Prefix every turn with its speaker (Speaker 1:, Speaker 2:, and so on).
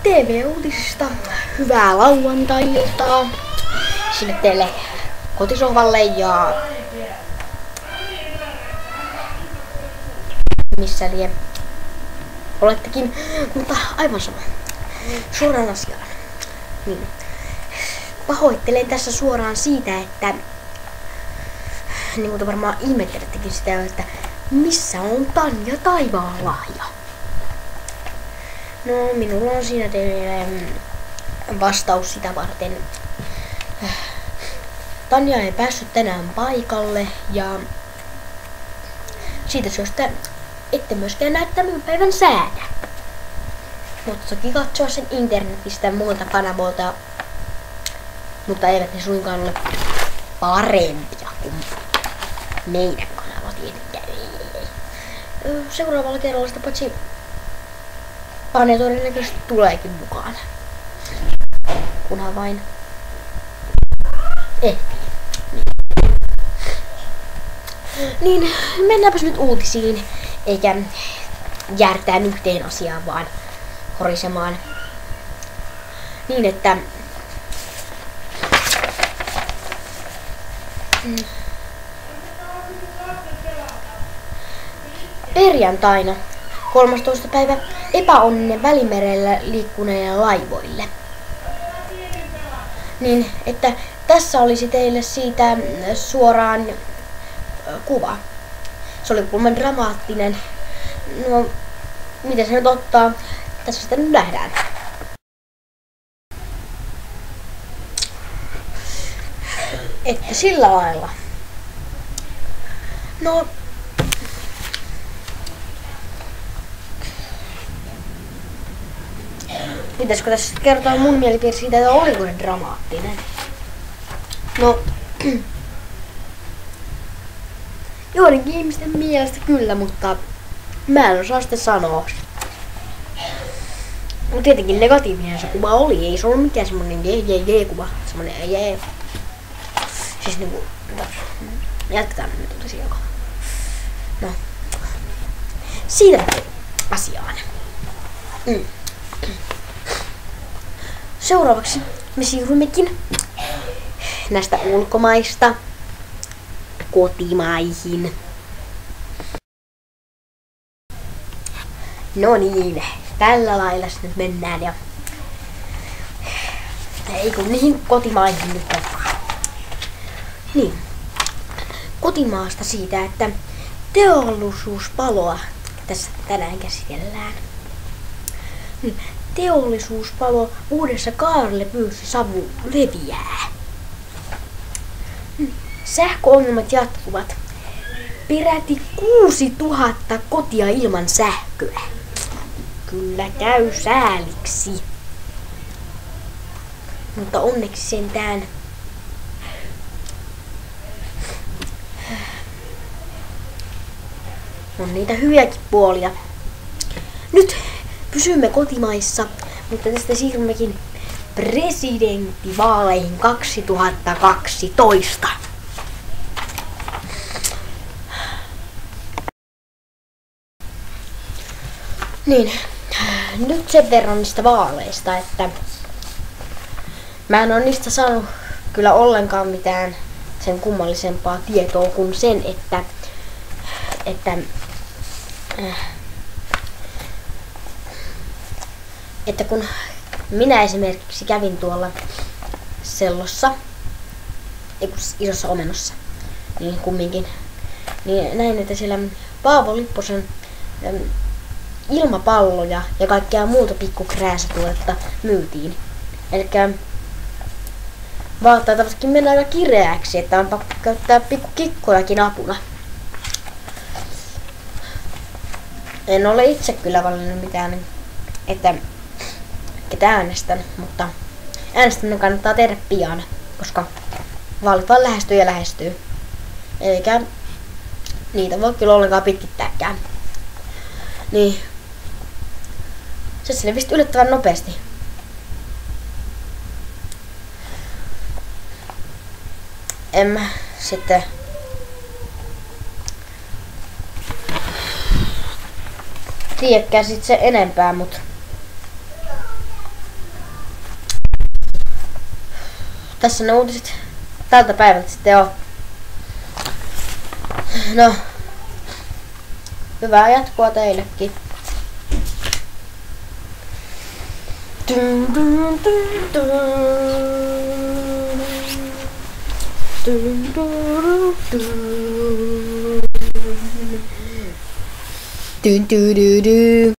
Speaker 1: TV-uutisista hyvää lauantai-iltaa sinne teille kotisohvalle ja missä lie olettekin, mutta aivan sama. Suoraan asiaan. Niin. Pahoittelen tässä suoraan siitä, että niin kuin te varmaan ihmettelettekin sitä, että missä on Tanja Taivaanlahja? No, minulla on siinä teille vastaus sitä varten. Tanja ei päässyt tänään paikalle ja siitä syystä ette myöskään näe tämän päivän säätä. Mutta toki katsoa sen internetistä muilta kanavoilta, mutta eivät ne suinkaan ole parempia kuin meidän kanava tietenkään. Seuraavalla kerralla sitä paitsi Pane todennäköisesti tuleekin mukaan. Kunhan vain ehtii. Niin, mennäänpäs nyt uutisiin, eikä jäätään yhteen asiaan, vaan horisemaan. Niin, että perjantaina 13. päivä epäonninen Välimerellä liikkuneille laivoille. Niin, että tässä olisi teille siitä suoraan kuva. Se oli kuulemma dramaattinen. No, miten se nyt ottaa? Tässä sitä nyt nähdään. Että sillä lailla. No, pitäisikö tässä kertoa mun mielipide siitä, että oliko se dramaattinen? No, joidenkin ihmisten mielestä kyllä, mutta mä en osaa sitten sanoa. No tietenkin negatiivinen se kuva oli, ei se ollut mikään semmonen kuva, semmonen jee. Siis niinku, jatketaan nyt uutisia. No, siitä asiaan. Seuraavaksi me siirrymmekin näistä ulkomaista kotimaihin. No niin, tällä lailla nyt mennään ja ei kun niihin kotimaihin nyt mukaan. Niin, kotimaasta siitä, että teollisuuspaloa tässä tänään käsitellään. Teollisuuspalo uudessa kaarlepyyssä savu leviää. Sähköongelmat jatkuvat. Peräti 6000 kotia ilman sähköä. Kyllä käy sääliksi. Mutta onneksi sentään on niitä hyviäkin puolia. Nyt pysymme kotimaissa, mutta tästä siirrymmekin presidenttivaaleihin 2012. Niin, nyt sen verran niistä vaaleista, että mä en ole niistä saanut kyllä ollenkaan mitään sen kummallisempaa tietoa kuin sen, että kun minä esimerkiksi kävin tuolla Sellossa, isossa omenossa, niin kumminkin, niin näin, että siellä Paavo Lipposen ilmapalloja ja kaikkea muuta pikkukrääsätuetta myytiin. Elikkä vaatteet tavatkin mennä aika kireäksi, että on pakko käyttää pikkukikkojakin apuna. En ole itse kyllä valinnut mitään, että ketä äänestän, mutta äänestäminen kannattaa tehdä pian, koska vaalit vaan lähestyy ja lähestyy. Eikä niitä voi kyllä ollenkaan pitkittääkään. Niin se selvisi yllättävän nopeasti. En mä sitten tiedäkään sit se enempää, mut tässä ne uutiset tältä päivältä sitten on. No, hyvää jatkoa teillekin.